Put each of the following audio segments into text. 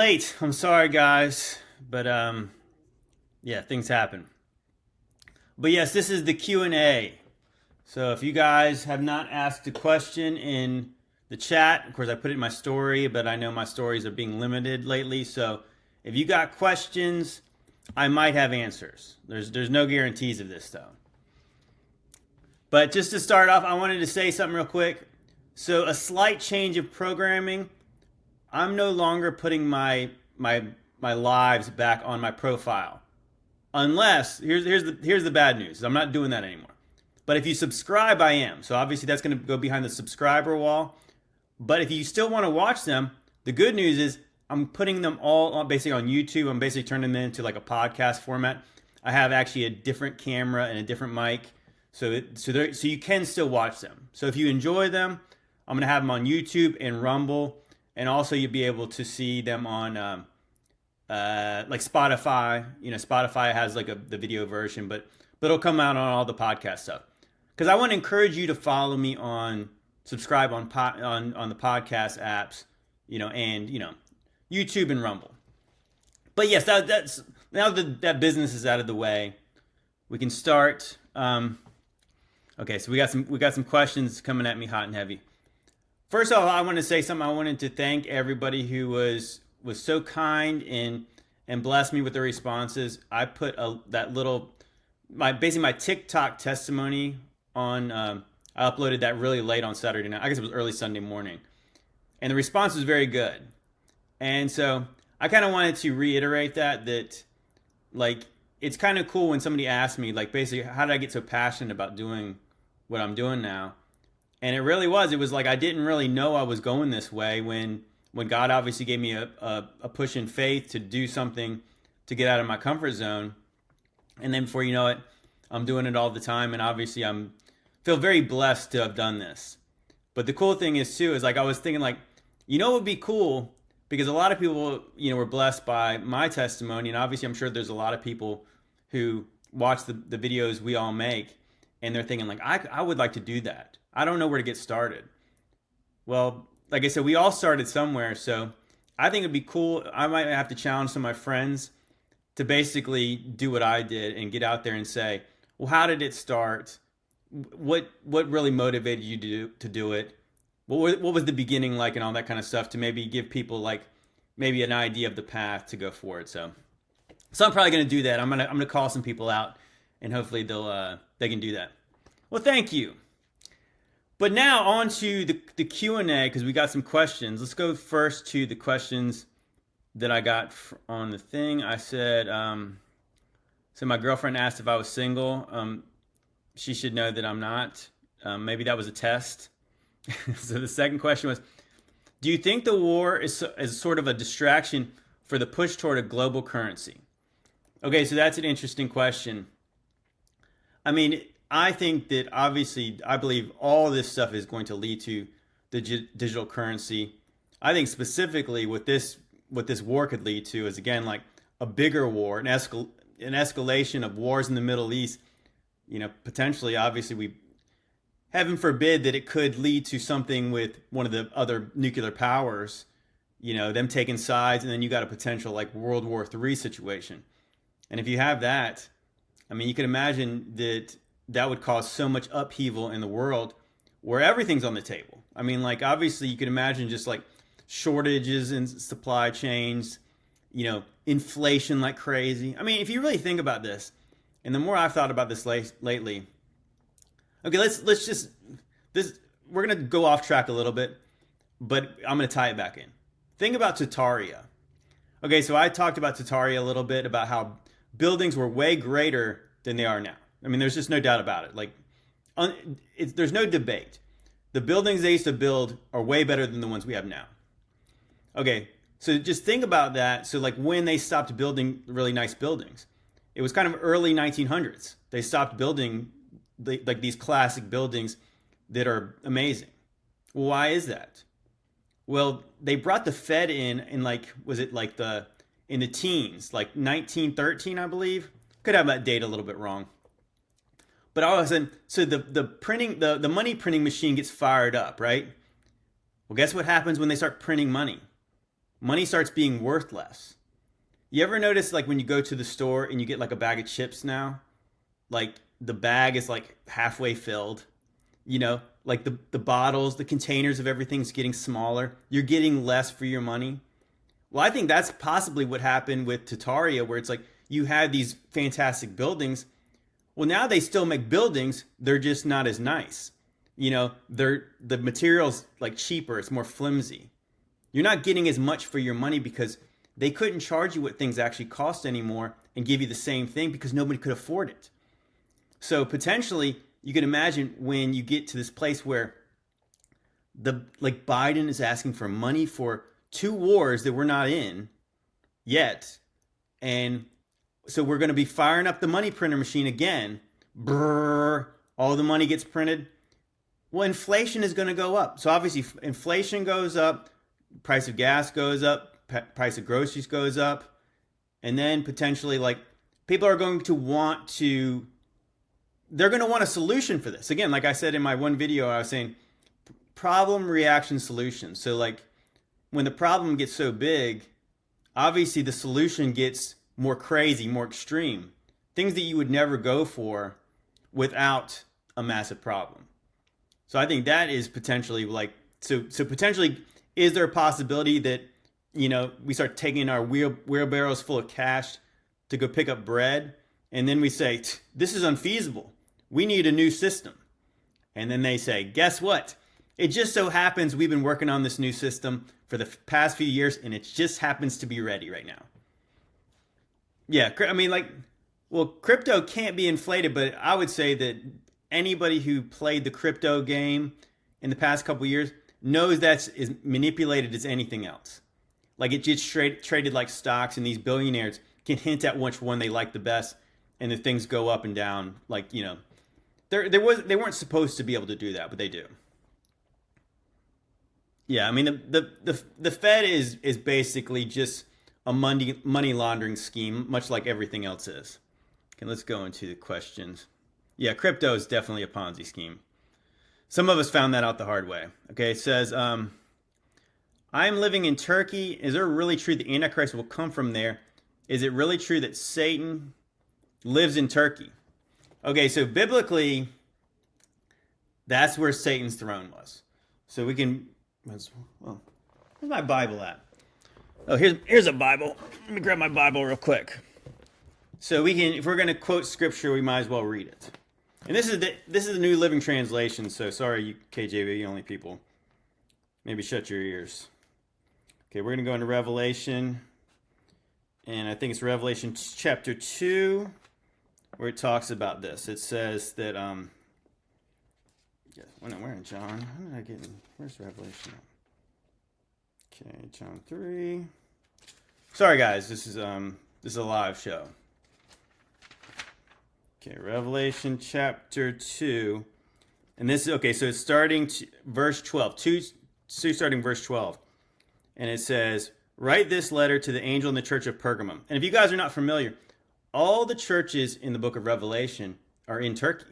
late. I'm sorry, guys, but yeah, things happen. But yes, this is the Q&A. So if you guys have not asked a question in the chat, of course I put it in my story, but I know my stories are being limited lately. So if you got questions, I might have answers. There's no guarantees of this though. But just to start off, I wanted to say something real quick. So a slight change of programming. I'm no longer putting my lives back on my profile. Unless here's the bad news. I'm not doing that anymore. But if you subscribe, I am. So obviously that's going to go behind the subscriber wall. But if you still want to watch them, the good news is I'm putting them all on, basically on YouTube. I'm basically turning them into like a podcast format. I have actually a different camera and a different mic, so you can still watch them. So if you enjoy them, I'm going to have them on YouTube and Rumble, and also you'll be able to see them on like Spotify. You know, Spotify has like the video version, but it'll come out on all the podcast stuff. Because I want to encourage you to follow me subscribe on the podcast apps, and YouTube and Rumble. But yes, that's now that business is out of the way, we can start. Okay, so we got some questions coming at me hot and heavy. First of all, I want to say something. I wanted to thank everybody who was so kind and blessed me with their responses. I put my TikTok testimony on. I uploaded that really late on Saturday night. I guess it was early Sunday morning, and the response was very good. And so I kind of wanted to reiterate that like it's kind of cool when somebody asks me like basically how did I get so passionate about doing what I'm doing now. And it was like I didn't really know I was going this way when God obviously gave me a push in faith to do something to get out of my comfort zone. And then before you know it, I'm doing it all the time. And obviously feel very blessed to have done this. But the cool thing is too, is like I was thinking like, it would be cool because a lot of people, were blessed by my testimony. And obviously I'm sure there's a lot of people who watch the videos we all make and they're thinking like, I would like to do that. I don't know where to get started. Well, like I said, we all started somewhere. So I think it'd be cool. I might have to challenge some of my friends to basically do what I did and get out there and say, well, how did it start? What really motivated you to do it? What was the beginning like and all that kind of stuff to maybe give people like maybe an idea of the path to go forward. So I'm probably going to do that. I'm going to call some people out and hopefully they can do that. Well, thank you. But now on to the Q&A because we got some questions. Let's go first to the questions that I got on the thing. I said, so my girlfriend asked if I was single. She should know that I'm not. Maybe that was a test. So the second question was, do you think the war is sort of a distraction for the push toward a global currency? Okay, so that's an interesting question. I mean, I think that obviously, I believe all this stuff is going to lead to the digital currency. I think specifically what this war could lead to is, again, like a bigger war, an escalation of wars in the Middle East. Potentially, obviously, heaven forbid that it could lead to something with one of the other nuclear powers, them taking sides, and then you got a potential like World War III situation. And if you have that, I mean, you can imagine that would cause so much upheaval in the world where everything's on the table. I mean, like, obviously, you can imagine just like shortages in supply chains, inflation like crazy. I mean, if you really think about this, and the more I've thought about this lately, okay, let's just we're gonna go off track a little bit, but I'm gonna tie it back in. Think about Tartaria. Okay, so I talked about Tartaria a little bit about how buildings were way greater than they are now. I mean, there's just no doubt about it. Like, there's no debate. The buildings they used to build are way better than the ones we have now. Okay, so just think about that. So like when they stopped building really nice buildings, it was kind of early 1900s. They stopped building like these classic buildings that are amazing. Well, why is that? Well, they brought the Fed in like, was it like in the teens, like 1913, I believe. Could have that date a little bit wrong. But all of a sudden, so the money printing machine gets fired up, right? Well, guess what happens when they start printing money? money starts being worth less. You ever notice, like, when you go to the store and you get like a bag of chips now, like the bag is like halfway filled, like the bottles, the containers of everything's getting smaller. You're getting less for your money. Well, I think that's possibly what happened with Tartaria, where it's like you had these fantastic buildings. Well, now they still make buildings. They're just not as nice. The material's like cheaper. It's more flimsy. You're not getting as much for your money because they couldn't charge you what things actually cost anymore and give you the same thing because nobody could afford it. So potentially, you can imagine when you get to this place where Biden is asking for money for 2 wars that we're not in yet, and so we're going to be firing up the money printer machine again. Brrr, all the money gets printed. Well, inflation is going to go up. So obviously, inflation goes up, price of gas goes up, price of groceries goes up, and then potentially, like, people are going to want to. They're going to want a solution for this. Again, like I said in my one video, I was saying problem, reaction, solution. So like when the problem gets so big, obviously the solution gets more crazy, more extreme. Things that you would never go for without a massive problem. So I think that is potentially like, so potentially, is there a possibility that, we start taking our wheelbarrows full of cash to go pick up bread, and then we say, this is unfeasible. We need a new system. And then they say, guess what? It just so happens we've been working on this new system for the past few years, and it just happens to be ready right now. Yeah, I mean, crypto can't be inflated, but I would say that anybody who played the crypto game in the past couple of years knows that's as manipulated as anything else. Like, it gets traded like stocks, and these billionaires can hint at which one they like the best, and the things go up and down. Like, they weren't supposed to be able to do that, but they do. Yeah, I mean, the Fed is basically just a money laundering scheme, much like everything else is. Okay, let's go into the questions. Yeah, crypto is definitely a Ponzi scheme. Some of us found that out the hard way. Okay, it says, I'm living in Turkey. Is it really true the Antichrist will come from there? Is it really true that Satan lives in Turkey? Okay, so biblically, that's where Satan's throne was. So we can, well, where's my Bible at? Oh, here's a Bible. Let me grab my Bible real quick. So we can, if we're going to quote scripture, we might as well read it. And this is the New Living Translation. So sorry, you KJV only people. Maybe shut your ears. Okay, we're going to go into Revelation. And I think it's Revelation chapter 2, where it talks about this. It says that, where in John? How did I get in? Where's Revelation? Okay, John 3. Sorry, guys, this is a live show. Okay, Revelation chapter 2. And this is, okay, so it's starting verse 12. Starting verse 12. And it says, write this letter to the angel in the church of Pergamum. And if you guys are not familiar, all the churches in the book of Revelation are in Turkey.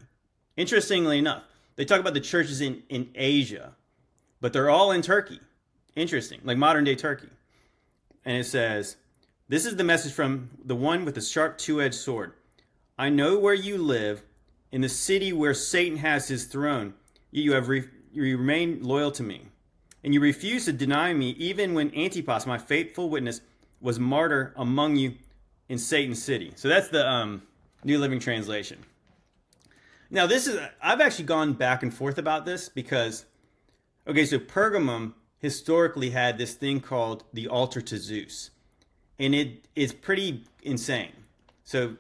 Interestingly enough, they talk about the churches in Asia, but they're all in Turkey. Interesting, like modern day Turkey. And it says, this is the message from the one with the sharp two-edged sword. I know where you live, in the city where Satan has his throne. You remain loyal to me. And you refuse to deny me, even when Antipas, my faithful witness, was martyr among you in Satan's city. So that's the New Living Translation. Now, I've actually gone back and forth about this because, okay, so Pergamum historically had this thing called the altar to Zeus. And it is pretty insane. So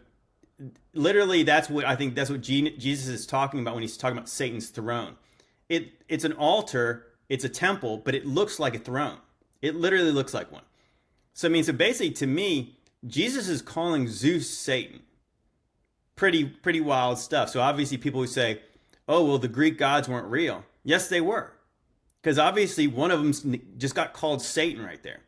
literally, that's what Jesus is talking about when he's talking about Satan's throne. It's an altar. It's a temple, but it looks like a throne. It literally looks like one. So basically, to me, Jesus is calling Zeus Satan. Pretty wild stuff. So obviously people who say, oh, well, the Greek gods weren't real. Yes, they were. Because obviously one of them just got called Satan right there.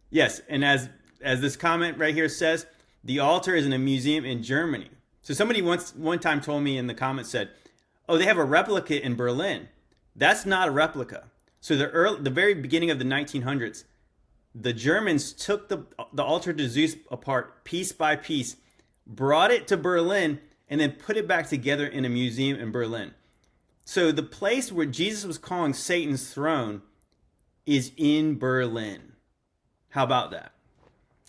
Yes, and as this comment right here says, the altar is in a museum in Germany. So somebody one time told me in the comments said, oh, they have a replica in Berlin. That's not a replica. So the very beginning of the 1900s, the Germans took the altar to Zeus apart piece by piece, brought it to Berlin, and then put it back together in a museum in Berlin. So the place where Jesus was calling Satan's throne is in Berlin. How about that?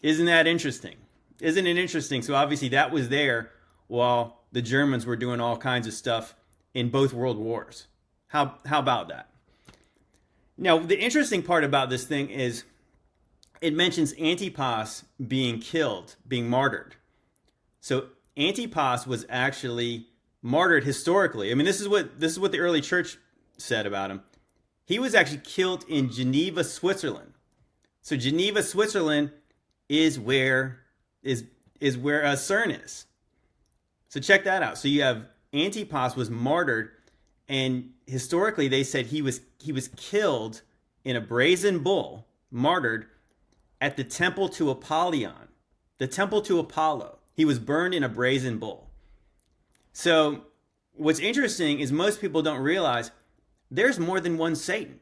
Isn't that interesting? Isn't it interesting? So obviously that was there while the Germans were doing all kinds of stuff in both world wars. How about that? Now, the interesting part about this thing is it mentions Antipas being killed, being martyred. So Antipas was actually martyred historically. I mean, this is what the early church said about him. He was actually killed in Geneva, Switzerland. So Geneva, Switzerland is where CERN is. So check that out. So you have Antipas was martyred, and historically they said he was killed in a brazen bull, martyred at the temple to Apollyon, the temple to Apollo. He was burned in a brazen bull. So what's interesting is most people don't realize there's more than one Satan.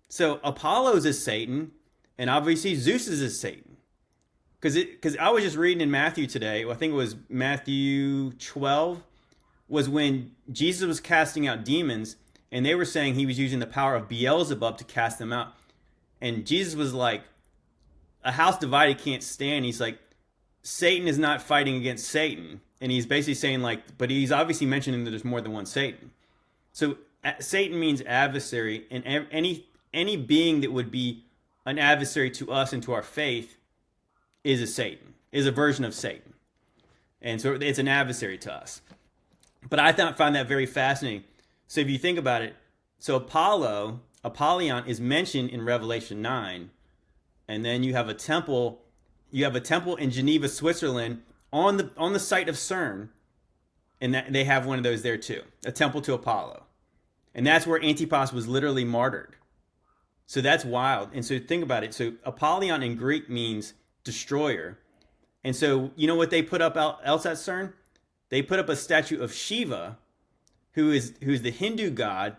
So Apollo's is Satan, and obviously Zeus's is Satan. Because I was just reading in Matthew today, I think it was Matthew 12, was when Jesus was casting out demons, and they were saying he was using the power of Beelzebub to cast them out. And Jesus was like, a house divided can't stand. He's like, Satan is not fighting against Satan. And he's basically saying like, but he's obviously mentioning that there's more than one Satan. So Satan means adversary, and any being that would be an adversary to us and to our faith is a Satan, is a version of Satan. And so it's an adversary to us. But I find that very fascinating. So if you think about it, so Apollyon is mentioned in Revelation 9, and then you have a temple in Geneva, Switzerland on the site of CERN, and that they have one of those there too, a temple to Apollo. And that's where Antipas was literally martyred. So that's wild. And so think about it. So Apollyon in Greek means destroyer. And so you know what they put up else at CERN? They put up a statue of Shiva, who's the Hindu god,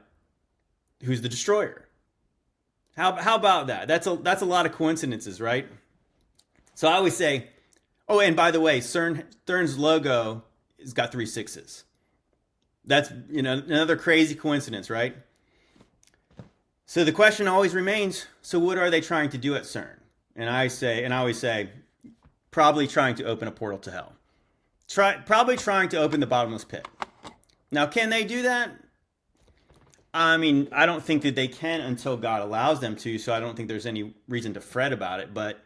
who's the destroyer. How about that? That's a lot of coincidences, right? So I always say, oh, and by the way, CERN's logo has got 3 6s. That's another crazy coincidence, right? So the question always remains, so what are they trying to do at CERN? And I always say, probably trying to open a portal to hell. Probably trying to open the bottomless pit. Now, can they do that? I mean, I don't think that they can until God allows them to, so I don't think there's any reason to fret about it. But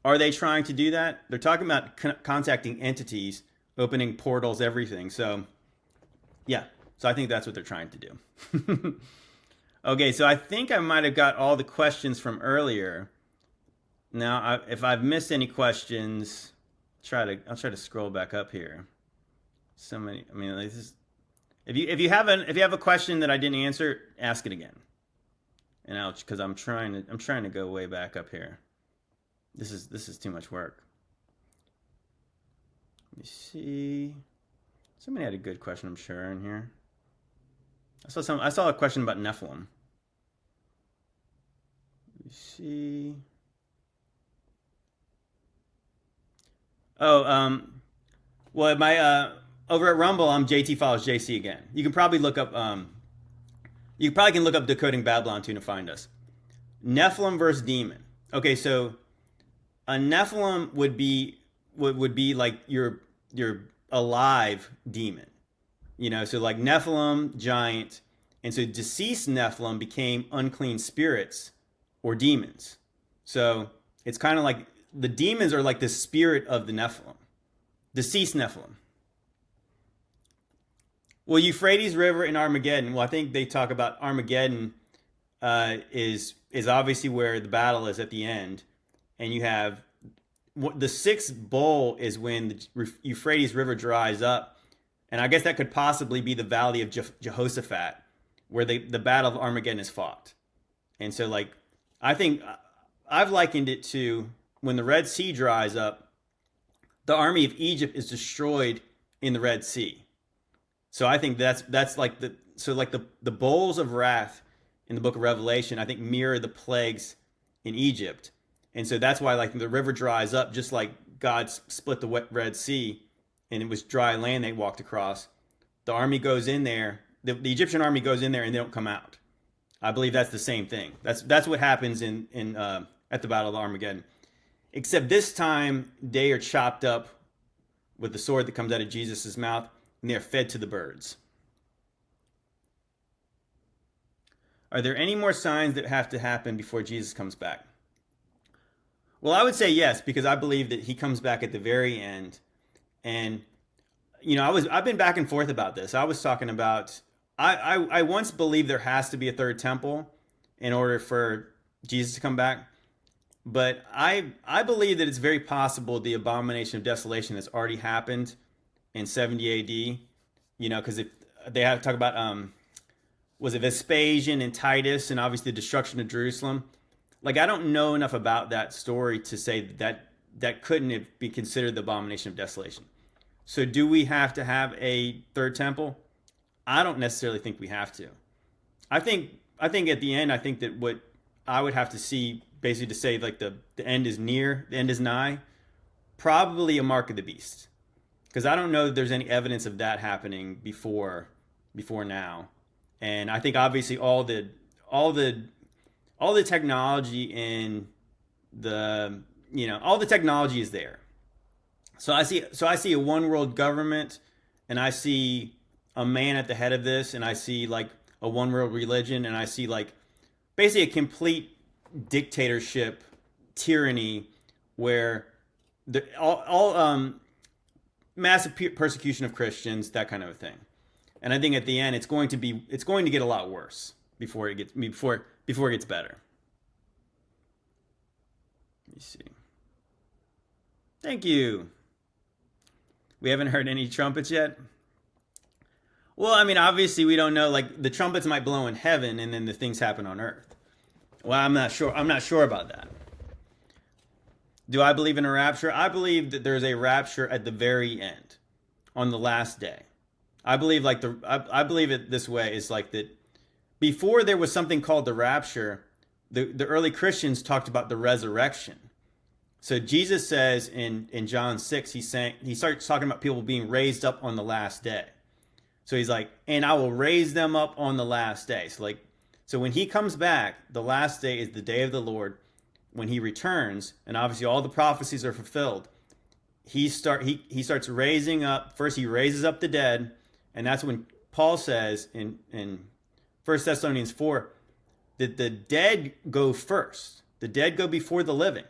are they trying to do that? They're talking about contacting entities, opening portals, everything. So, yeah. So I think that's what they're trying to do. Okay, so I think I might have got all the questions from earlier. Now, if I've missed any questions, I'll try to scroll back up here. So many. I mean, this is, if you have a question that I didn't answer, ask it again. And because I'm trying to go way back up here. This is too much work. Let me see. Somebody had a good question, I'm sure, in here. I saw a question about Nephilim. Let me see. Oh, well, my over at Rumble, I'm JT Follows JC again. You can probably look up Decoding Babylon too to find us. Nephilim versus demon. Okay, so a Nephilim would be like your alive demon. So like Nephilim, giant, and so deceased Nephilim became unclean spirits or demons. So it's kind of like the demons are like the spirit of the Nephilim, deceased Nephilim. Well, Euphrates River in Armageddon. Well, I think they talk about Armageddon is obviously where the battle is at the end, and you have the 6th bowl is when the Euphrates River dries up. And I guess that could possibly be the Valley of Jehoshaphat, where the Battle of Armageddon is fought. And so, like, I think I've likened it to when the Red Sea dries up, the army of Egypt is destroyed in the Red Sea. So I think that's like the bowls of wrath in the book of Revelation, I think mirror the plagues in Egypt. And so that's why like the river dries up, just like God split the Red Sea and it was dry land they walked across. The army goes in there, the Egyptian army goes in there and they don't come out. I believe that's the same thing. That's what happens in at the Battle of Armageddon. Except this time they are chopped up with the sword that comes out of Jesus' mouth and they are fed to the birds. Are there any more signs that have to happen before Jesus comes back? Well, I would say yes, because I believe that he comes back at the very end. And I've been back and forth about this. I was talking about I once believed there has to be a third temple in order for Jesus to come back. But I believe that it's very possible the abomination of desolation has already happened in 70 AD. Because if they have to talk about was it Vespasian and Titus and obviously the destruction of Jerusalem. Like, I don't know enough about that story to say that couldn't be considered the abomination of desolation. So do we have to have a third temple? I don't necessarily think we have to. I think at the end, I think that what I would have to see basically to say like the end is near, the end is nigh, probably a mark of the beast. Because I don't know that there's any evidence of that happening before now. And I think obviously all the technology in the all the technology is there. So I see a one world government, and I see a man at the head of this, and I see like a one world religion, and I see like basically a complete dictatorship, tyranny, where all massive persecution of Christians, that kind of a thing. And I think at the end, it's going to get a lot worse before it gets better. Let me see. Thank you. We haven't heard any trumpets yet. Well, I mean, obviously we don't know. Like the trumpets might blow in heaven, and then the things happen on earth. Well, I'm not sure about that. Do I believe in a rapture? I believe that there's a rapture at the very end, on the last day. I believe I believe it this way is like that. Before there was something called the rapture, the early Christians talked about the resurrection. So Jesus says in John 6, he starts talking about people being raised up on the last day. So he's like, and I will raise them up on the last day. So when he comes back, the last day is the day of the Lord. When he returns, and obviously all the prophecies are fulfilled, he starts raising up. First, he raises up the dead, and that's when Paul says in 1 Thessalonians 4 that the dead go first. The dead go before the living.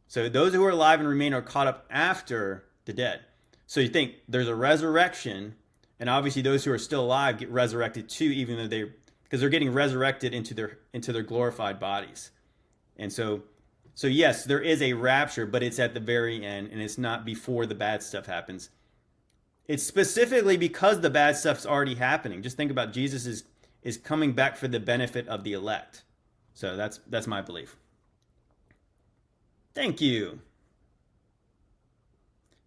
So those who are alive and remain are caught up after the dead. So you think there's a resurrection, and obviously those who are still alive get resurrected too, even though because they're getting resurrected into their glorified bodies. And so yes, there is a rapture, but it's at the very end, and it's not before the bad stuff happens. It's specifically because the bad stuff's already happening. Just think about Jesus is coming back for the benefit of the elect. So that's my belief. Thank you.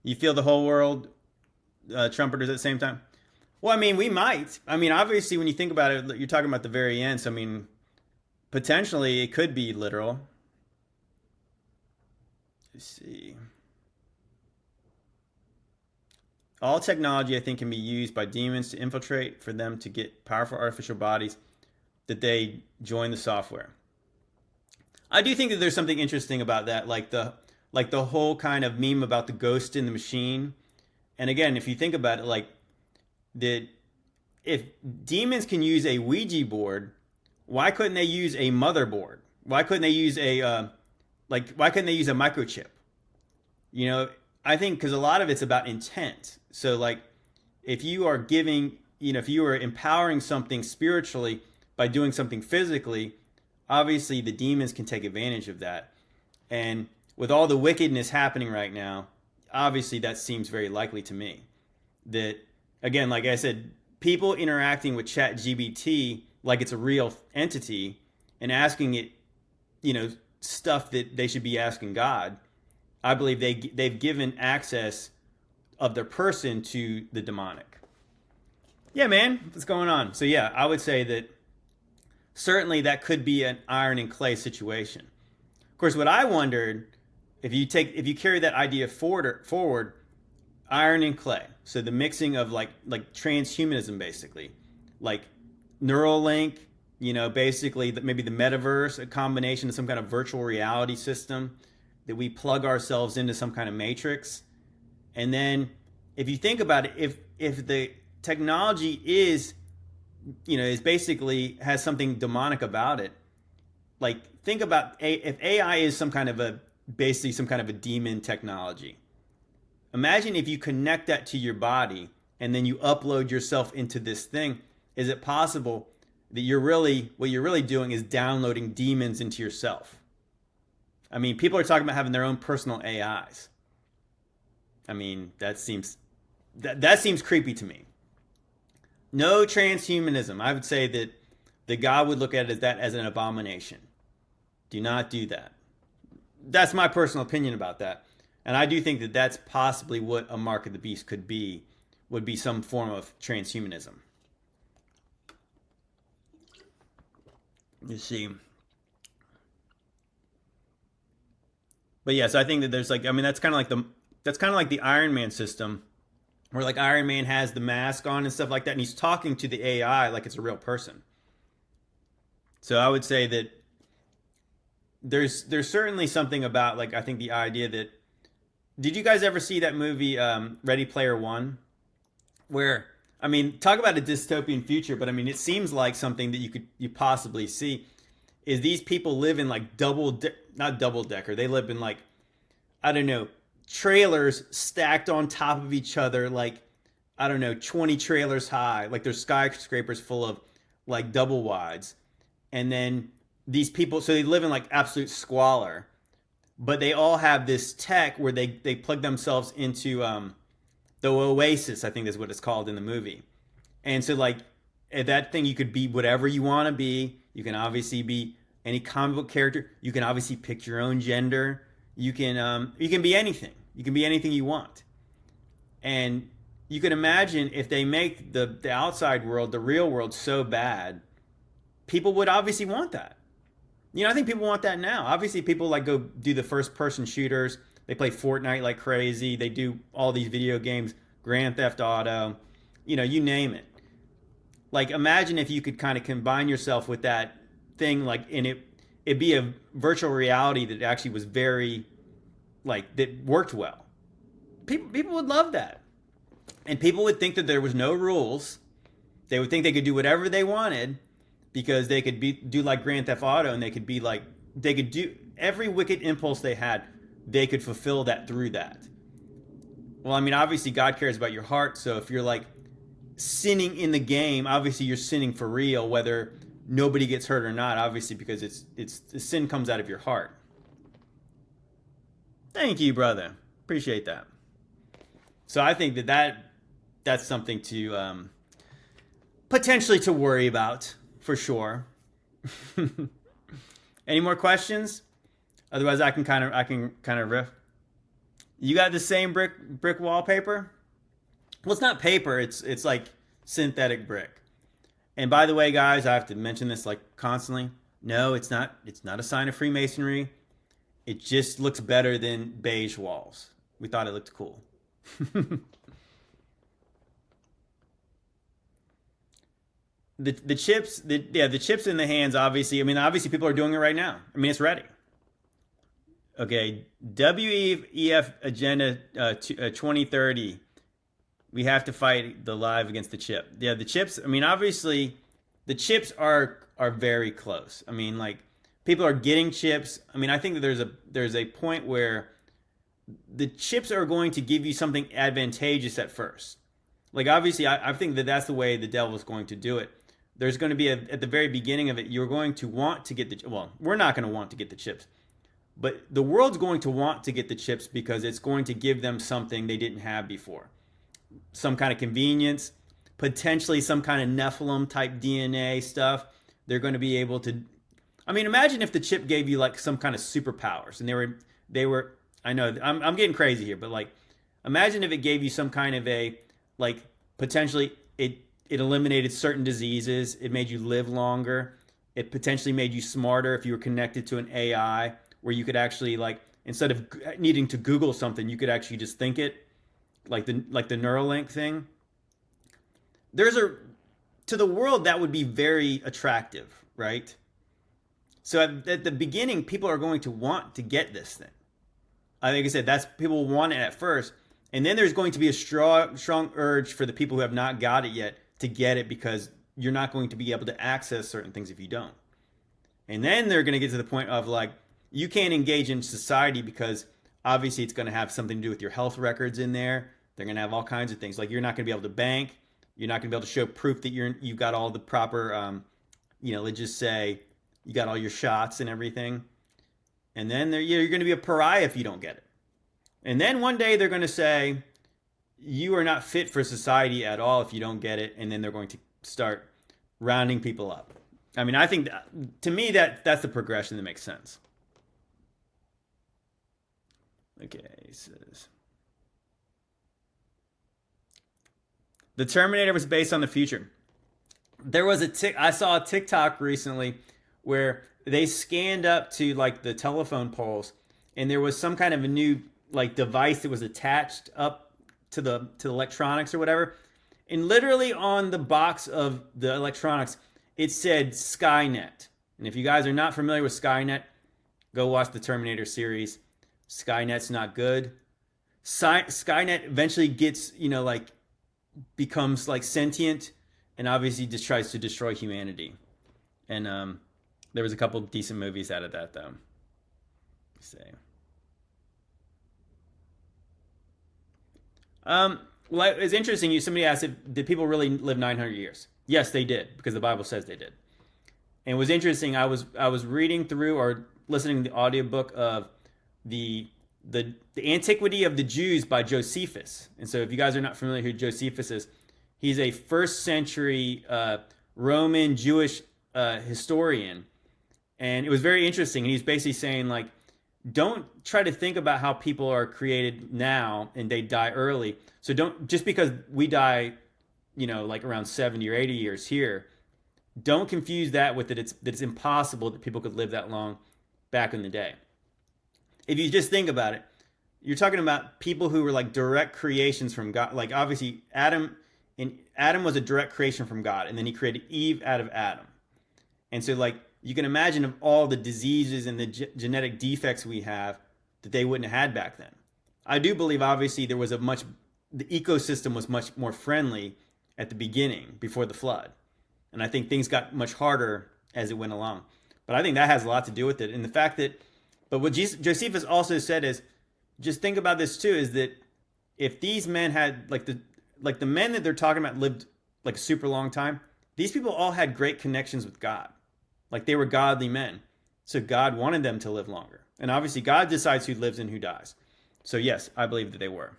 You feel the whole world trumpeters at the same time? Well, I mean, we might. I mean, obviously, when you think about it, you're talking about the very end. So, I mean, potentially it could be literal. Let's see. All technology, I think, can be used by demons to infiltrate for them to get powerful artificial bodies that they join the software. I do think that there's something interesting about that, like the whole kind of meme about the ghost in the machine. And again, if you think about it, like if demons can use a Ouija board, why couldn't they use a motherboard? Why couldn't they use a microchip? I think because a lot of it's about intent. So like if you are if you are empowering something spiritually by doing something physically, obviously the demons can take advantage of that. And with all the wickedness happening right now, obviously that seems very likely to me. That, again, like I said, people interacting with ChatGPT like it's a real entity and asking it, stuff that they should be asking God, I believe they've given access of their person to the demonic. Yeah, man, what's going on? So yeah, I would say that certainly that could be an iron and clay situation. Of course, what I wondered, if you carry that idea forward, iron and clay. So the mixing of like transhumanism, basically, like Neuralink, basically maybe the metaverse, a combination of some kind of virtual reality system that we plug ourselves into some kind of matrix. And then if you think about it, if the technology is basically has something demonic about it, like think about if AI is basically some kind of a demon technology. Imagine if you connect that to your body and then you upload yourself into this thing. Is it possible that what you're really doing is downloading demons into yourself? I mean, people are talking about having their own personal AIs. I mean, that seems creepy to me. No transhumanism. I would say that God would look at it as an abomination. Do not do that. That's my personal opinion about that. And I do think that that's possibly what a mark of the beast would be some form of transhumanism. You see. But yes, I think that there's that's kind of like the Iron Man system, where like Iron Man has the mask on and stuff like that, and he's talking to the AI like it's a real person. So I would say that there's certainly something about, like, I think the idea that, did you guys ever see that movie Ready Player One, where, I mean, talk about a dystopian future, but I mean, it seems like something that you possibly see is these people live in like not double decker, they live in like, I don't know, trailers stacked on top of each other, like, I don't know, 20 trailers high, like there's skyscrapers full of like double wides. And then these people, so they live in like absolute squalor, but they all have this tech where they plug themselves into the Oasis, I think is what it's called in the movie. And so like at that thing, you could be whatever you want to be. You can obviously be any comic book character. You can obviously pick your own gender. You can be anything. You can be anything you want. And you can imagine if they make the outside world, the real world, so bad, people would obviously want that. I think people want that now. Obviously, people like go do the first person shooters. They play Fortnite like crazy. They do all these video games, Grand Theft Auto, you name it. Like, imagine if you could kind of combine yourself with that thing, like, and it'd be a virtual reality that actually was very, like, that worked well. People would love that. And people would think that there was no rules. They would think they could do whatever they wanted, because they could do like Grand Theft Auto, and they could do every wicked impulse they had, they could fulfill that through that. Well, I mean, obviously God cares about your heart, so if you're like sinning in the game, obviously you're sinning for real, whether nobody gets hurt or not, obviously, because it's the sin comes out of your heart. Thank you, brother. Appreciate that. So I think that's something to potentially to worry about. For sure. Any more questions? Otherwise, I can kind of riff. You got the same brick wallpaper? Well, it's not paper. It's like synthetic brick. And by the way, guys, I have to mention this like constantly. No, it's not. It's not a sign of Freemasonry. It just looks better than beige walls. We thought it looked cool. The chips, the chips in the hands, obviously. I mean, obviously people are doing it right now. I mean, it's ready. Okay, WEF agenda 2030. We have to fight the live against the chip. Yeah, the chips. I mean, obviously, the chips are very close. I mean, like, people are getting chips. I mean, I think that there's a point where the chips are going to give you something advantageous at first. Like, obviously, I think that that's the way the devil is going to do it. There's going to be at the very beginning of it, you're going to want to get we're not going to want to get the chips, but the world's going to want to get the chips because it's going to give them something they didn't have before. Some kind of convenience, potentially some kind of Nephilim type DNA stuff. They're going to be able to, I mean, imagine if the chip gave you like some kind of superpowers, and they were, I know I'm getting crazy here, but like, imagine if it gave you some kind of a, like, potentially it eliminated certain diseases. It made you live longer. It potentially made you smarter if you were connected to an AI, where you could actually like instead of needing to Google something, you could actually just think it, like the Neuralink thing. There's a To the world that would be very attractive, right? So at the beginning, people are going to want to get this thing. Like I said, that's people want it at first, and then there's going to be a strong urge for the people who have not got it yet to get it because you're not going to be able to access certain things if you don't. And then they're going to get to the point of like you can't engage in society because obviously it's going to have something to do with your health records in there. They're going to have all kinds of things like you're not going to be able to bank. You're not going to be able to show proof that you've got all the proper, let's just say you got all your shots and everything. And then you're going to be a pariah if you don't get it. And then one day they're going to say you are not fit for society at all if you don't get it. And then they're going to start rounding people up. I mean, I think to me that's the progression that makes sense. Okay, it says the Terminator was based on the future. There was I saw a TikTok recently where they scanned up to like the telephone poles, and there was some kind of a new like device that was attached up to the electronics or whatever, and literally on the box of the electronics it said Skynet. And if you guys are not familiar with Skynet, go watch the Terminator series. Skynet's not good. Skynet eventually gets becomes like sentient, and obviously just tries to destroy humanity. And there was a couple decent movies out of that, though. Let's see. Well, it's interesting. Somebody asked, did people really live 900 years? Yes, they did, because the Bible says they did. And it was interesting. I was reading through or listening to the audiobook of the Antiquity of the Jews by Josephus. And so if you guys are not familiar who Josephus is, he's a first century Roman Jewish historian. And it was very interesting. And he's basically saying, like, don't try to think about how people are created now and they die early. So don't, just because we die, like around 70 or 80 years here, don't confuse that with that it's impossible that people could live that long back in the day. If you just think about it, you're talking about people who were like direct creations from God. Like obviously Adam was a direct creation from God, and then he created Eve out of Adam. And so like you can imagine of all the diseases and the genetic defects we have that they wouldn't have had back then. I do believe obviously the ecosystem was much more friendly at the beginning before the flood. And I think things got much harder as it went along. But I think that has a lot to do with it. And the fact that, but what Josephus also said is, just think about this too, is that if these men had, like the men that they're talking about lived like a super long time, these people all had great connections with God. Like they were godly men. So God wanted them to live longer. And obviously God decides who lives and who dies. So yes, I believe that they were.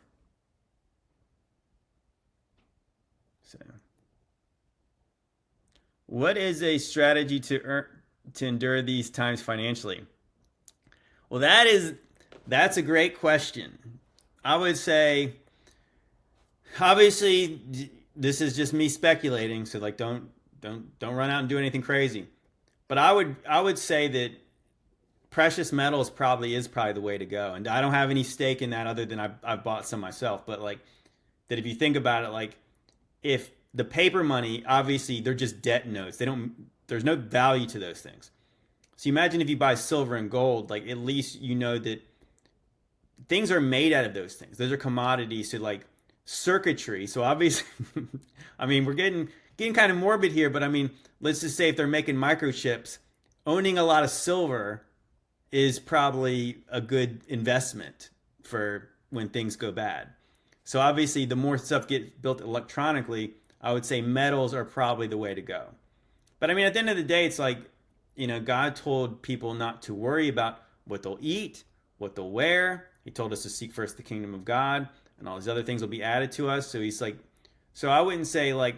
So, what is a strategy to endure these times financially? Well, that's a great question. I would say, obviously, this is just me speculating, so like don't run out and do anything crazy. But I would say that precious metals probably is the way to go. And I don't have any stake in that other than I've bought some myself. But like that, if you think about it, like if the paper money, obviously they're just debt notes. There's no value to those things. So imagine if you buy silver and gold, like at least you know that things are made out of those things. Those are commodities to like circuitry. So obviously, I mean, we're getting kind of morbid here, but I mean, let's just say if they're making microchips, owning a lot of silver is probably a good investment for when things go bad. So obviously, the more stuff gets built electronically, I would say metals are probably the way to go. But I mean, at the end of the day, it's like, God told people not to worry about what they'll eat, what they'll wear. He told us to seek first the kingdom of God, and all these other things will be added to us. So he's like, so I wouldn't say like,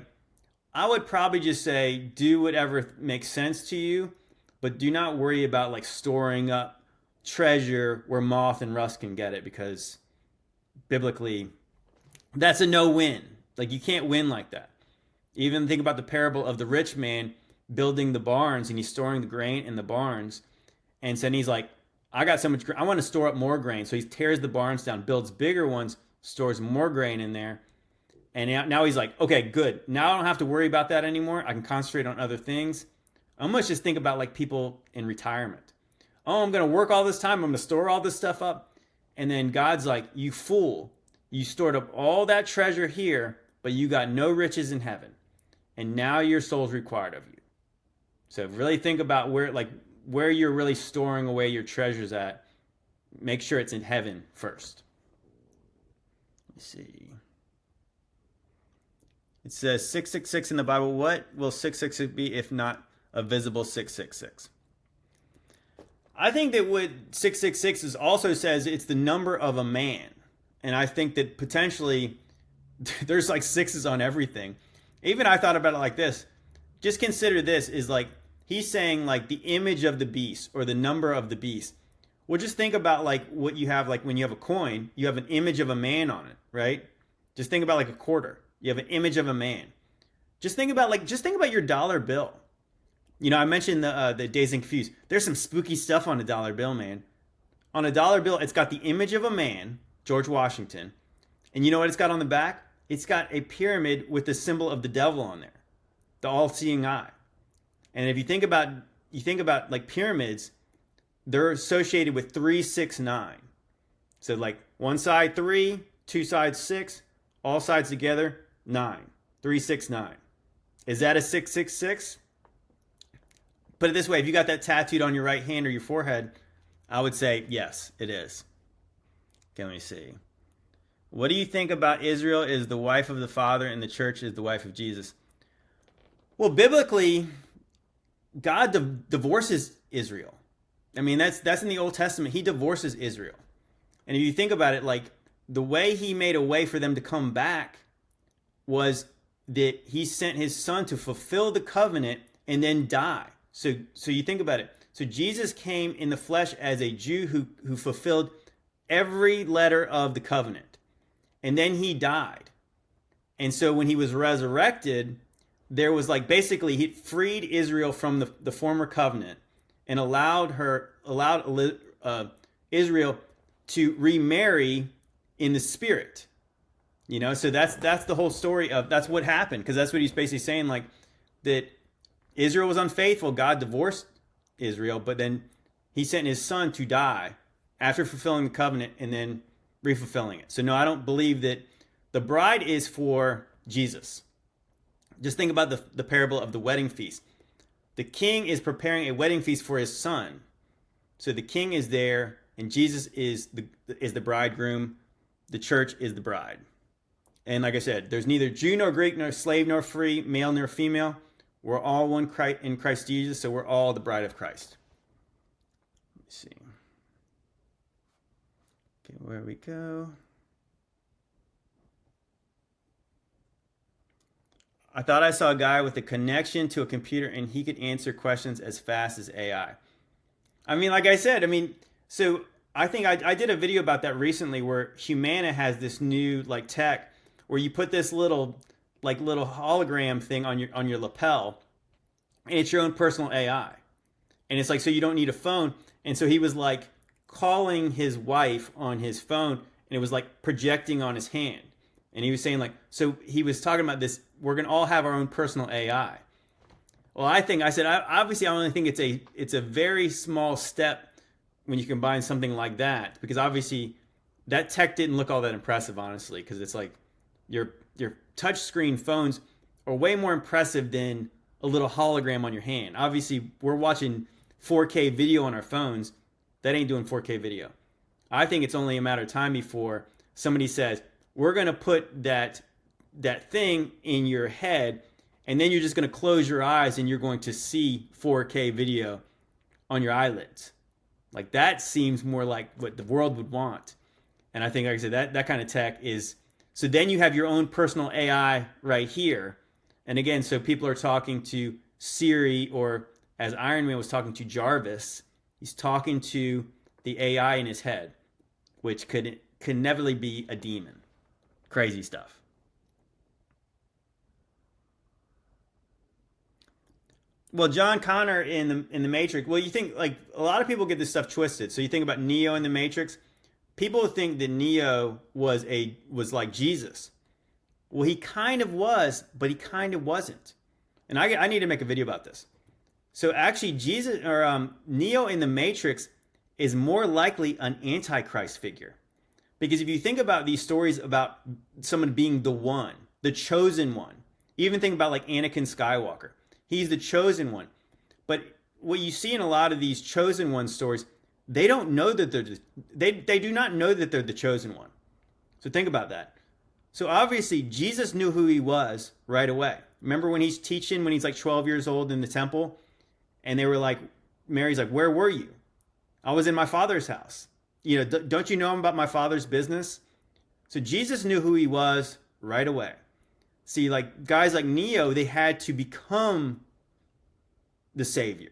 I would probably just say do whatever makes sense to you, but do not worry about like storing up treasure where moth and rust can get it, because biblically, that's a no-win. Like you can't win like that. Even think about the parable of the rich man building the barns, and he's storing the grain in the barns, and then he's like, I got so much grain. I want to store up more grain. So he tears the barns down, builds bigger ones, stores more grain in there. And now he's like, okay, good. Now I don't have to worry about that anymore. I can concentrate on other things. I almost just think about like people in retirement. Oh, I'm going to work all this time. I'm going to store all this stuff up. And then God's like, you fool. You stored up all that treasure here, but you got no riches in heaven. And now your soul's required of you. So really think about where you're really storing away your treasures at. Make sure it's in heaven first. Let me see. It says 666 in the Bible. What will 666 be if not a visible 666? I think that what 666 is also says it's the number of a man. And I think that potentially there's like sixes on everything. Even I thought about it like this. Just consider this is like he's saying like the image of the beast or the number of the beast. Well, just think about like what you have, like when you have a coin, you have an image of a man on it, right? Just think about like a quarter. You have an image of a man. Just think about your dollar bill. You know, I mentioned the Dazed and Confused. There's some spooky stuff on a dollar bill, man. On a dollar bill, it's got the image of a man, George Washington. And you know what it's got on the back? It's got a pyramid with the symbol of the devil on there, the all-seeing eye. And if you think about like pyramids, they're associated with 369. So like one side 3, two sides 6, all sides together 9. 369. Is that a 666? Put it this way, if you got that tattooed on your right hand or your forehead, I would say yes, it is. Okay, let me see. What do you think about Israel is the wife of the Father and the church is the wife of Jesus? Well, biblically, God divorces Israel. I mean, that's in the Old Testament. He divorces Israel. And if you think about it, like the way he made a way for them to come back was that he sent his son to fulfill the covenant and then die. So you think about it. So Jesus came in the flesh as a Jew who fulfilled every letter of the covenant. And then he died. And so when he was resurrected, there was like basically he freed Israel from the former covenant and allowed Israel to remarry in the spirit. You know, so that's the whole story of that's what happened, because that's what he's basically saying, like that Israel was unfaithful. God divorced Israel, but then he sent his son to die after fulfilling the covenant and then refulfilling it. So no, I don't believe that the bride is for Jesus. Just think about the parable of the wedding feast. The king is preparing a wedding feast for his son. So the king is there and Jesus is the bridegroom. The church is the bride. And like I said, there's neither Jew nor Greek, nor slave nor free, male nor female. We're all one in Christ Jesus, so we're all the bride of Christ. Let me see. Okay, where we go. I thought I saw a guy with a connection to a computer and he could answer questions as fast as AI. I mean, like I said, so I think I did a video about that recently where Humana has this new like tech where you put this little hologram thing on your lapel, and it's your own personal AI. And it's like, so you don't need a phone. And so he was like calling his wife on his phone, and it was like projecting on his hand. And he was saying like, so he was talking about this, we're gonna all have our own personal AI. Well, I only think it's a very small step when you combine something like that, because obviously that tech didn't look all that impressive, honestly, because it's like your touchscreen phones are way more impressive than a little hologram on your hand. Obviously, we're watching 4K video on our phones. That ain't doing 4K video. I think it's only a matter of time before somebody says, we're going to put that thing in your head, and then you're just going to close your eyes and you're going to see 4K video on your eyelids. Like that seems more like what the world would want. And I think, like I said, that kind of tech is, so then you have your own personal AI right here. And again, so people are talking to Siri, or as Iron Man was talking to Jarvis, he's talking to the AI in his head, which could never be a demon. Crazy stuff. Well, John Connor in the Matrix. Well, you think like a lot of people get this stuff twisted. So you think about Neo in the Matrix. People think that Neo was like Jesus. Well, he kind of was, but he kind of wasn't. And I need to make a video about this. So actually, Jesus or Neo in the Matrix is more likely an antichrist figure, because if you think about these stories about someone being the one, the chosen one, even think about like Anakin Skywalker. He's the chosen one. But what you see in a lot of these chosen one stories, they don't know that they do not know that they're the chosen one. So think about that. So obviously Jesus knew who he was right away. Remember when he's teaching, when he's like 12 years old in the temple, and they were like, Mary's like, where were you? I was in my father's house. You know, don't you know I'm about my father's business? So Jesus knew who he was right away. See, like guys like Neo, they had to become the savior.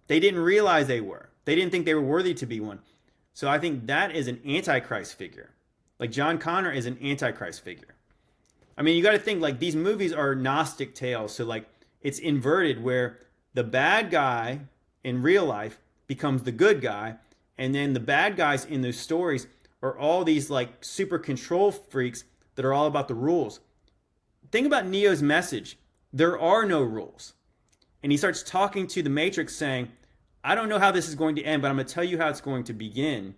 They didn't realize they were. They didn't think they were worthy to be one. So I think that is an antichrist figure. Like John Connor is an antichrist figure. I mean, you got to think like these movies are Gnostic tales. So like it's inverted where the bad guy in real life becomes the good guy. And then the bad guys in those stories are all these like super control freaks that are all about the rules. Think about Neo's message. There are no rules. And he starts talking to the Matrix saying, I don't know how this is going to end, but I'm going to tell you how it's going to begin.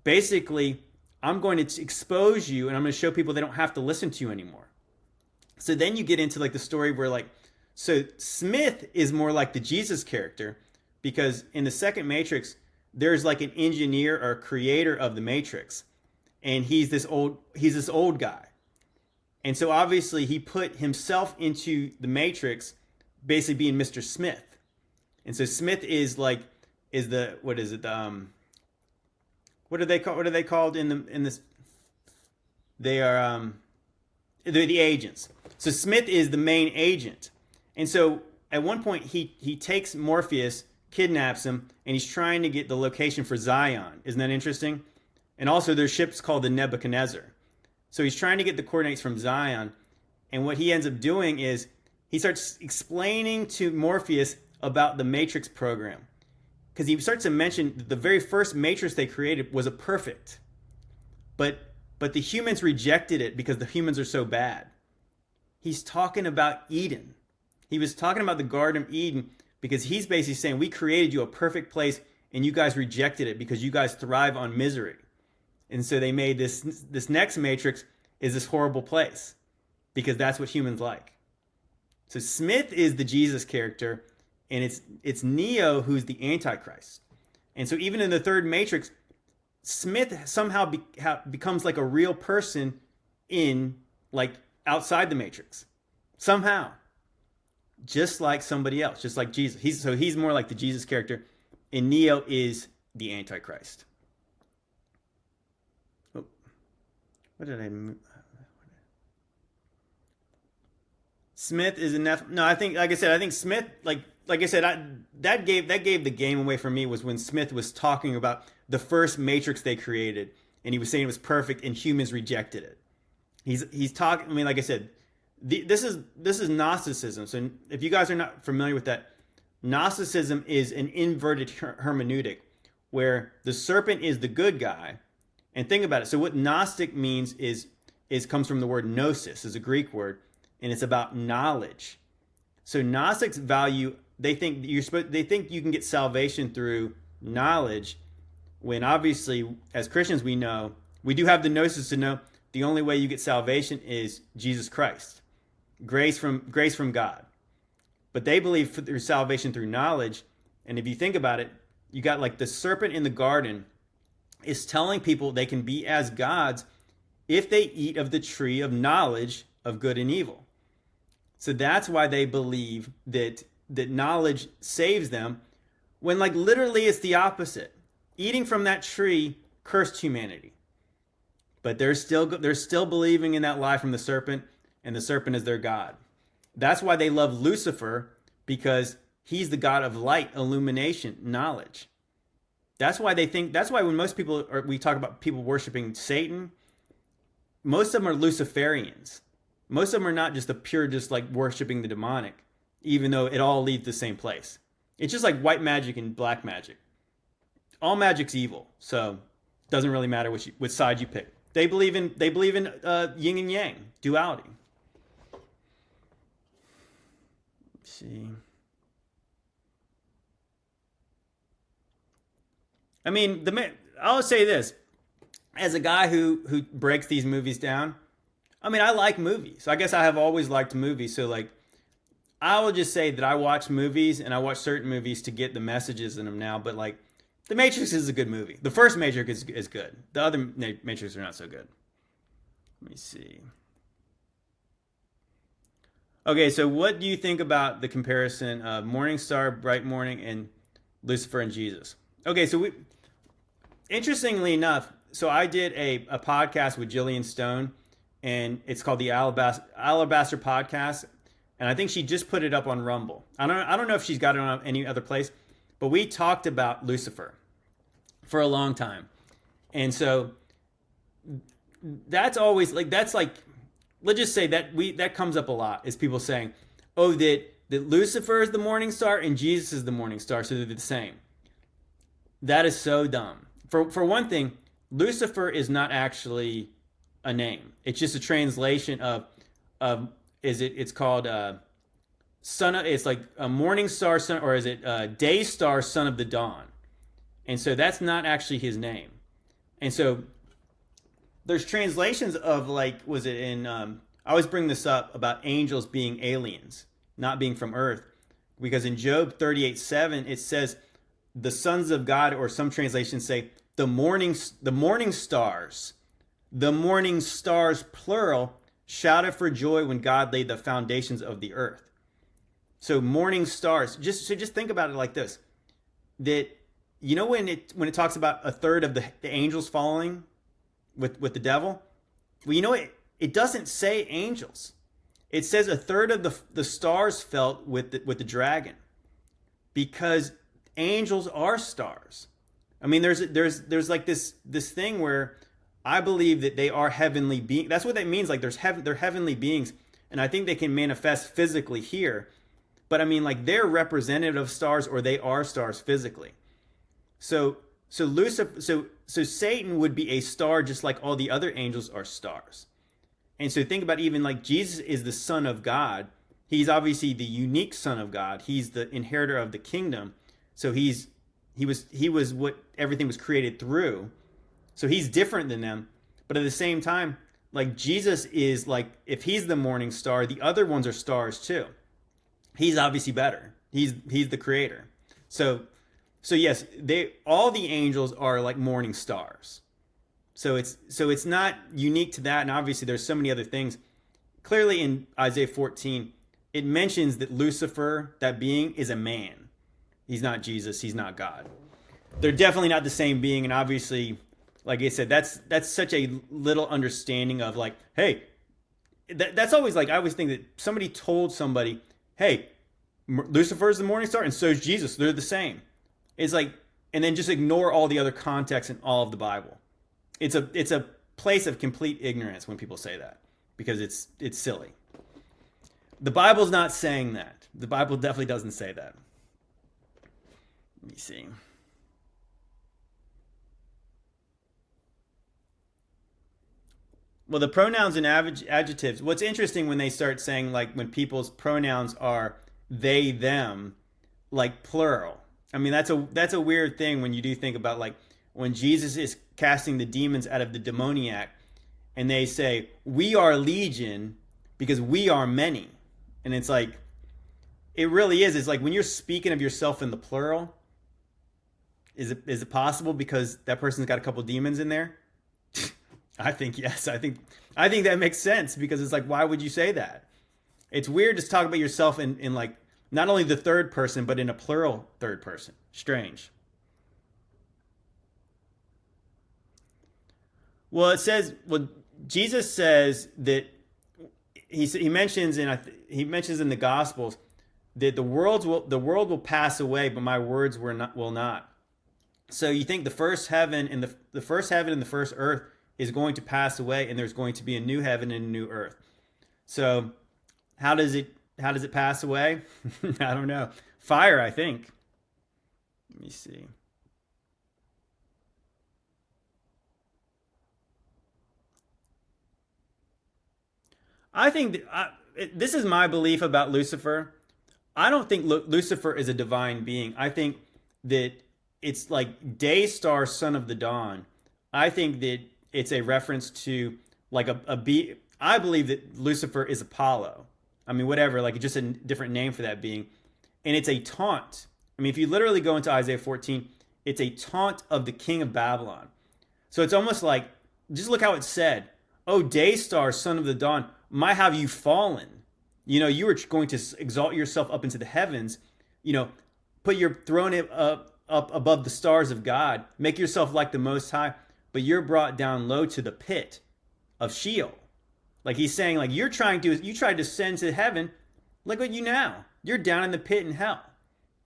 Basically, I'm going to expose you and I'm going to show people they don't have to listen to you anymore. So then you get into like the story where like, so Smith is more like the Jesus character, because in the second Matrix, there's like an engineer or creator of the Matrix. And he's this old guy. And so obviously he put himself into the Matrix, basically being Mr. Smith. And so Smith is like, what are they called in this? They are, they're the agents. So Smith is the main agent. And so at one point he takes Morpheus, kidnaps him, and he's trying to get the location for Zion. Isn't that interesting? And also their ship's called the Nebuchadnezzar. So he's trying to get the coordinates from Zion. And what he ends up doing is he starts explaining to Morpheus about the Matrix program. Because he starts to mention that the very first Matrix they created was a perfect. But the humans rejected it because the humans are so bad. He's talking about Eden. He was talking about the Garden of Eden because he's basically saying we created you a perfect place and you guys rejected it because you guys thrive on misery. And so they made this next Matrix is this horrible place because that's what humans like. So Smith is the Jesus character, and it's Neo who's the Antichrist. And so even in the third Matrix, Smith somehow becomes like a real person in like outside the Matrix. Somehow. Just like somebody else, just like Jesus. He's more like the Jesus character, and Neo is the Antichrist. Oh, what did I move? Smith is enough. No, I think, like I said, I think Smith, like I said, that gave the game away for me was when Smith was talking about the first Matrix they created, and he was saying it was perfect, and humans rejected it. He's talking. I mean, like I said, this is Gnosticism. So if you guys are not familiar with that, Gnosticism is an inverted hermeneutic where the serpent is the good guy. And think about it. So what Gnostic means is comes from the word gnosis, is a Greek word, and it's about knowledge. So Gnostics value, they think you can get salvation through knowledge, when obviously as Christians we do have the gnosis to know the only way you get salvation is Jesus Christ. Grace from God. But they believe through salvation through knowledge. And if you think about it, you got like the serpent in the garden is telling people they can be as gods if they eat of the tree of knowledge of good and evil. So that's why they believe that knowledge saves them, when like literally it's the opposite. Eating from that tree cursed humanity. But they're still believing in that lie from the serpent, and the serpent is their god. That's why they love Lucifer, because he's the god of light, illumination, knowledge. That's why when we talk about people worshiping Satan, most of them are Luciferians. Most of them are not just the pure, just like worshiping the demonic. even though it all leads to the same place. It's just like white magic and black magic. All magic's evil, so it doesn't really matter which side you pick. They believe in yin and yang, duality. Let's see. I mean, I'll say this: as a guy who breaks these movies down, I mean, I like movies. I guess I have always liked movies. So like, I will just say that I watch movies and I watch certain movies to get the messages in them now. But like, The Matrix is a good movie. The first Matrix is good. The other Matrix are not so good. Let me see. Okay, so what do you think about the comparison of Morning Star, Bright Morning, and Lucifer and Jesus? Okay, so interestingly enough, so I did a podcast with Jillian Stone, and it's called the Alabaster Podcast, and I think she just put it up on Rumble. I don't know if she's got it on any other place, but we talked about Lucifer for a long time, and so that's always like let's just say that comes up a lot, is people saying, oh, that Lucifer is the morning star and Jesus is the morning star, so they're the same. That is so dumb. For one thing, Lucifer is not actually a name. It's just a translation of it's called it's like a morning star son, or is it day star, son of the dawn. And so that's not actually his name. And so there's translations of, like, was it in I always bring this up about angels being aliens, not being from earth, because in Job 38:7 it says the sons of God, or some translations say the morning stars plural shouted for joy when God laid the foundations of the earth. So morning stars, just think about it like this, that when it talks about a third of the angels falling with the devil, well, it doesn't say angels. It says a third of the stars fell with the dragon, because angels are stars. I mean, there's like this thing where I believe that they are heavenly beings. That's what that means. Like they're heavenly beings, and I think they can manifest physically here. But I mean, like, they're representative of stars, or they are stars physically. So Lucifer, so Satan would be a star, just like all the other angels are stars. And so think about, even like Jesus is the Son of God. He's obviously the unique Son of God. He's the inheritor of the kingdom. So he was what everything was created through. So he's different than them. But at the same time, like, Jesus is like, if he's the morning star, the other ones are stars too. He's obviously better. He's the creator. So yes, all the angels are like morning stars. So it's not unique to that, and obviously there's so many other things. Clearly in Isaiah 14, it mentions that Lucifer, that being, is a man. He's not Jesus, he's not God. They're definitely not the same being, and obviously, like I said, that's such a little understanding of, like, hey, that's always like, I always think that somebody told somebody, hey, Lucifer is the morning star and so is Jesus, they're the same. It's like, and then just ignore all the other context in all of the Bible. It's a place of complete ignorance when people say that, because it's silly. The Bible's not saying that. The Bible definitely doesn't say that. Let me see. Well, the pronouns and adjectives, what's interesting when they start saying, like, when people's pronouns are they, them, like plural. I mean, that's a weird thing when you do think about, like, when Jesus is casting the demons out of the demoniac, and they say, we are legion because we are many. And it's like, it really is. It's like, when you're speaking of yourself in the plural, is it possible because that person's got a couple demons in there? I think yes. I think that makes sense, because it's like, why would you say that? It's weird to talk about yourself in like, not only the third person, but in a plural third person. Strange. Well, Jesus says that he mentions in the Gospels that the world will pass away, but my words will not. So you think the first heaven and the first earth is going to pass away, and there's going to be a new heaven and a new earth. So how does it how does it pass away? I don't know. Fire, I think. Let me see. I think this is my belief about Lucifer. I don't think Lucifer is a divine being. I think that it's like day star, son of the dawn. I think that it's a reference to like a be. I believe that Lucifer is Apollo. I mean, whatever, like just a different name for that being. And it's a taunt. I mean, if you literally go into Isaiah 14, it's a taunt of the king of Babylon. So it's almost like, just look how it's said. Oh, day star, son of the dawn, might have you fallen. You know, you were going to exalt yourself up into the heavens, you know, put your throne up above the stars of God, make yourself like the Most High, but you're brought down low to the pit of Sheol. Like he's saying, like you tried to ascend to heaven. Look at you now. You're down in the pit in hell.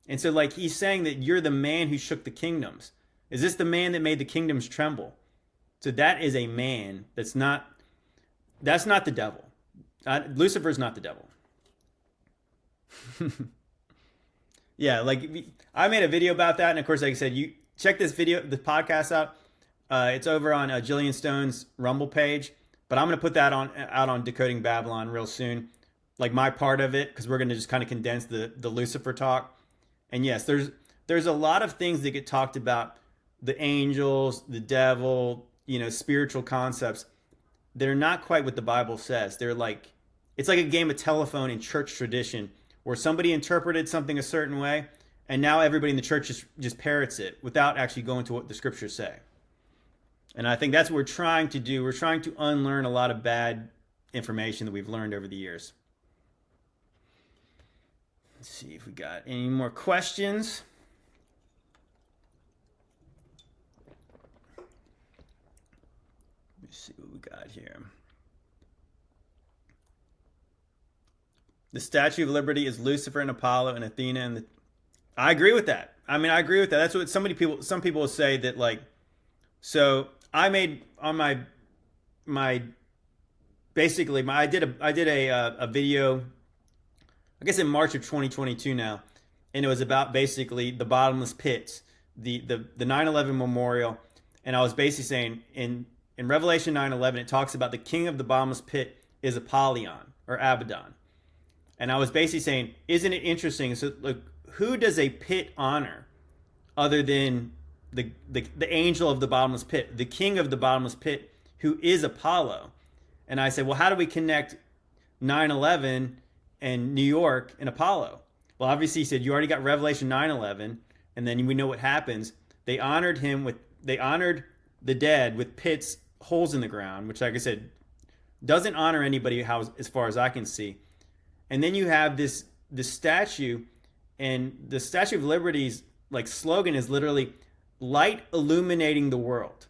And so like he's saying that you're the man who shook the kingdoms. Is this the man that made the kingdoms tremble? So that is a man that's not the devil. Lucifer's not the devil. Yeah, like I made a video about that, and of course, like I said, you check this podcast out. It's over on Jillian Stone's Rumble page, but I'm gonna put that out on Decoding Babylon real soon, like my part of it, because we're gonna just kind of condense the Lucifer talk. And yes, there's a lot of things that get talked about, the angels, the devil, you know, spiritual concepts. They're not quite what the Bible says. They're like, it's like a game of telephone in church tradition where somebody interpreted something a certain way, and now everybody in the church just parrots it without actually going to what the scriptures say. And I think that's what we're trying to do. We're trying to unlearn a lot of bad information that we've learned over the years. Let's see if we got any more questions. Let's see what we got here. The Statue of Liberty is Lucifer and Apollo and Athena and I agree with that. I mean, I agree with that. That's what some people will say that like. So I made on my basically I did a video, I guess in March of 2022 now, and it was about basically the bottomless pits, the 9/11 memorial, and I was basically saying in Revelation 9/11 it talks about the king of the bottomless pit is Apollyon or Abaddon. And I was basically saying, isn't it interesting? So, look, who does a pit honor other than the angel of the bottomless pit, the king of the bottomless pit, who is Apollo? And I said, well, how do we connect 9/11 and New York and Apollo? Well, obviously, he said, you already got Revelation 9/11, and then we know what happens. They honored the dead with pits, holes in the ground, which, like I said, doesn't honor anybody as far as I can see. And then you have this statue, and the Statue of Liberty's like slogan is literally light illuminating the world.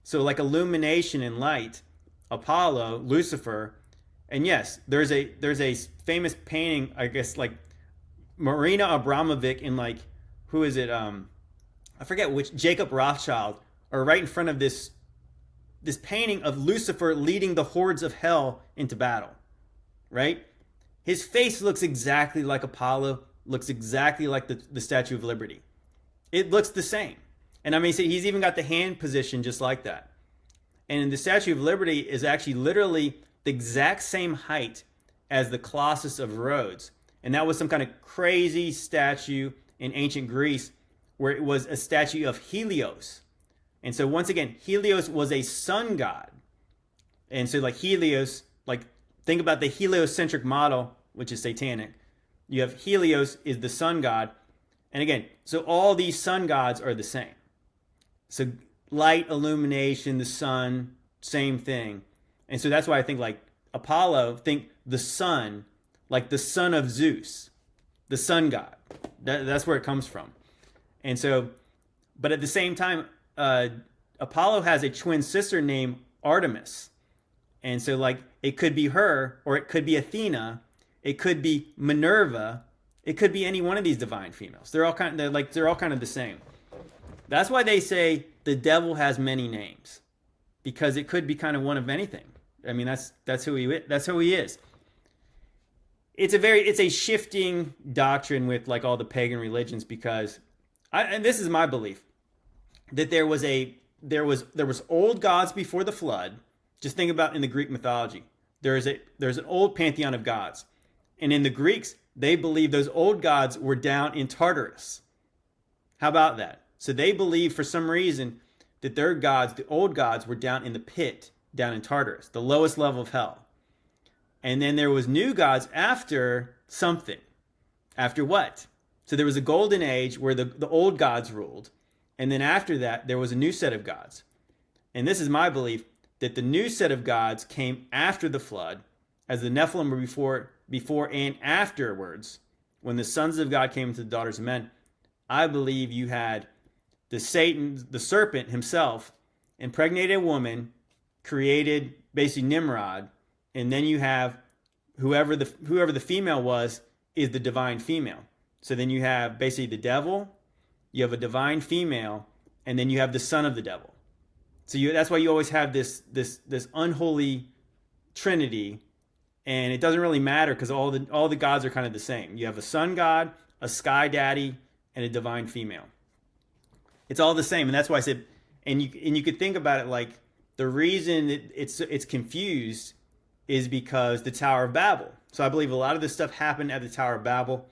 So like illumination and light, Apollo, Lucifer, and yes, there's a famous painting, I guess like Marina Abramovic in like, who is it? I forget which, Jacob Rothschild, are right in front of this painting of Lucifer leading the hordes of hell into battle, right? His face looks exactly like Apollo, looks exactly like the Statue of Liberty. It looks the same. And I mean, he's even got the hand position just like that. And the Statue of Liberty is actually literally the exact same height as the Colossus of Rhodes. And that was some kind of crazy statue in ancient Greece where it was a statue of Helios. And so once again, Helios was a sun god. And so like Helios, like think about the heliocentric model, which is satanic. You have Helios is the sun god. And again, so all these sun gods are the same. So light, illumination, the sun, same thing. And so that's why I think like Apollo, think the sun, like the son of Zeus, the sun god. That's where it comes from. And so, but at the same time, Apollo has a twin sister named Artemis. And so like it could be her, or it could be Athena, it could be Minerva, it could be any one of these divine females. They're all kind of the same. That's why they say the devil has many names, because it could be kind of one of anything. I mean, that's who he is. it's a shifting doctrine with like all the pagan religions, because and this is my belief, that there was old gods before the flood. Just think about in the Greek mythology. There's an old pantheon of gods. And in the Greeks, they believe those old gods were down in Tartarus. How about that? So they believe for some reason that their gods, the old gods, were down in the pit, down in Tartarus, the lowest level of hell. And then there was new gods after something. After what? So there was a golden age where the old gods ruled. And then after that, there was a new set of gods. And this is my belief, that the new set of gods came after the flood, as the Nephilim were before and afterwards, when the sons of God came to the daughters of men. I believe you had the serpent himself, impregnated a woman, created basically Nimrod, and then you have whoever the female was is the divine female. So then you have basically the devil, you have a divine female, and then you have the son of the devil. So that's why you always have this unholy trinity, and it doesn't really matter because all the gods are kind of the same. You have a sun god, a sky daddy, and a divine female. It's all the same, and that's why I said, and you could think about it like the reason it's confused is because the Tower of Babel. So I believe a lot of this stuff happened at the Tower of Babel.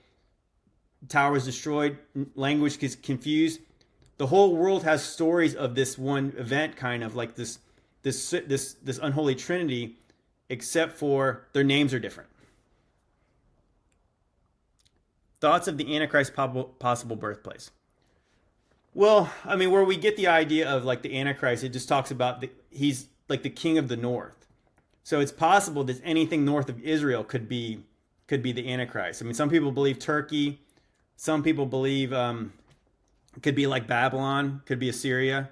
The tower was destroyed, language gets confused. The whole world has stories of this one event, kind of like this unholy trinity, except for their names are different. Thoughts of the Antichrist possible birthplace. Well, I mean, where we get the idea of like the Antichrist, it just talks about he's like the king of the north. So it's possible that anything north of Israel could be the Antichrist. I mean, some people believe Turkey. Some people believe it could be like Babylon, could be Assyria.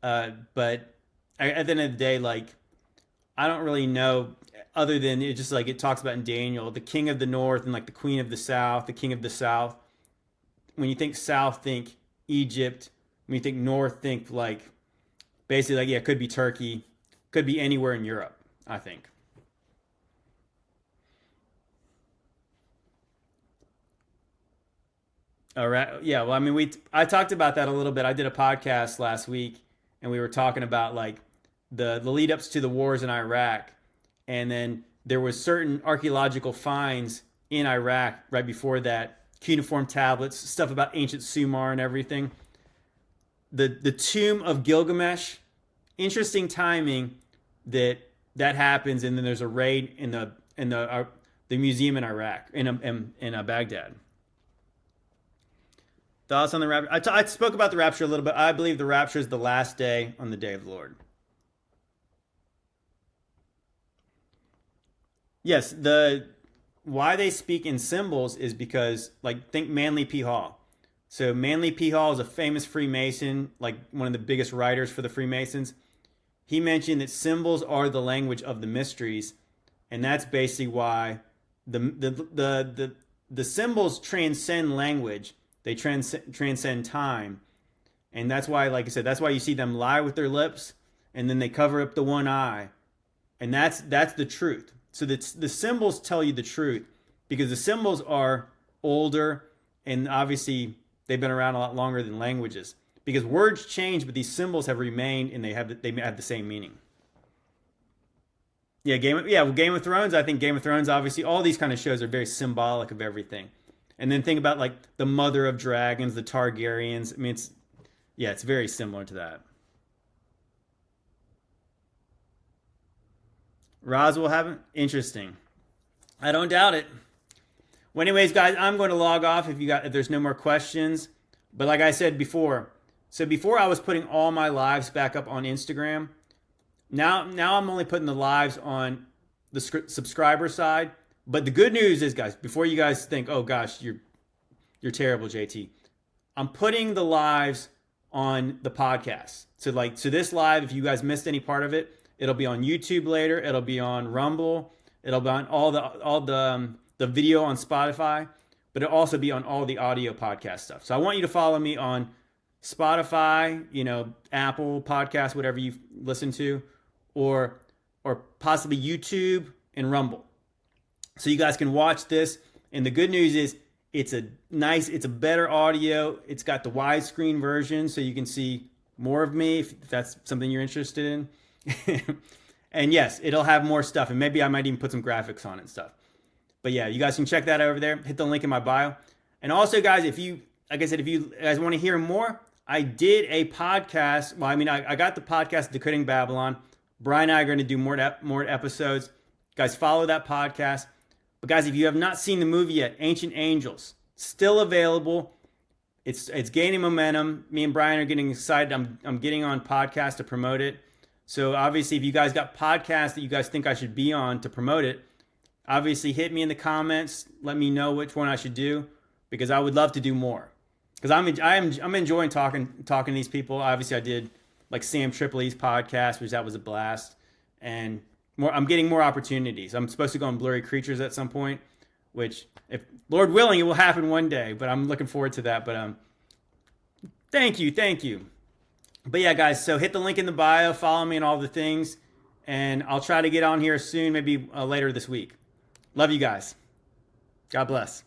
But at the end of the day, like, I don't really know, other than it just like it talks about in Daniel, the king of the north and like the queen of the south, the king of the south. When you think south, think Egypt. When you think north, think like basically like, yeah, it could be Turkey, could be anywhere in Europe, I think. All right. Yeah. Well, I mean, I talked about that a little bit. I did a podcast last week, and we were talking about like the lead ups to the wars in Iraq, and then there was certain archaeological finds in Iraq right before that, cuneiform tablets, stuff about ancient Sumer and everything. The tomb of Gilgamesh. Interesting timing that happens, and then there's a raid in the museum in Iraq in Baghdad. Thoughts on the rapture? I spoke about the rapture a little bit. I believe the rapture is the last day on the day of the Lord. Yes, the why they speak in symbols is because, like, think Manly P. Hall. So Manly P. Hall is a famous Freemason, like one of the biggest writers for the Freemasons. He mentioned that symbols are the language of the mysteries, and that's basically why the symbols transcend language. They transcend time, and that's why, like I said, that's why you see them lie with their lips, and then they cover up the one eye, and that's the truth. So the symbols tell you the truth, because the symbols are older, and obviously they've been around a lot longer than languages. Because words change, but these symbols have remained, and they have the same meaning. Yeah, Game of Thrones. I think Game of Thrones, obviously, all these kind of shows are very symbolic of everything. And then think about like the mother of dragons, the Targaryens. I mean, it's very similar to that. Roswell haven't? Interesting. I don't doubt it. Well, anyways, guys, I'm going to log off if there's no more questions. But like I said before, so before I was putting all my lives back up on Instagram. Now I'm only putting the lives on the subscriber side. But the good news is, guys, before you guys think, oh gosh, you're terrible, JT, I'm putting the lives on the podcast. So this live, if you guys missed any part of it, it'll be on YouTube later. It'll be on Rumble. It'll be on all the video on Spotify, but it'll also be on all the audio podcast stuff. So I want you to follow me on Spotify, Apple Podcasts, whatever you listen to, or possibly YouTube and Rumble. so you guys can watch this. And the good news is it's a better audio. It's got the widescreen version, so you can see more of me if that's something you're interested in. And yes, it'll have more stuff, and maybe I might even put some graphics on it and stuff. But yeah, you guys can check that over there. Hit the link in my bio. And also, guys, if you guys want to hear more, I did a podcast. Well, I mean, I got the podcast Decoding Babylon. Brian and I are going to do more episodes. Guys, follow that podcast. But guys, if you have not seen the movie yet, Ancient Angels, still available. It's gaining momentum. Me and Brian are getting excited. I'm getting on podcast to promote it. So obviously, if you guys got podcasts that you guys think I should be on to promote it, obviously hit me in the comments. Let me know which one I should do, because I would love to do more. Because I'm enjoying talking to these people. Obviously, I did like Sam Tripoli's podcast, which that was a blast, and I'm getting more opportunities. I'm supposed to go on Blurry Creatures at some point, which, if Lord willing, it will happen one day. But I'm looking forward to that. But thank you. But yeah, guys, so hit the link in the bio, follow me on all the things, and I'll try to get on here soon, maybe later this week. Love you guys. God bless.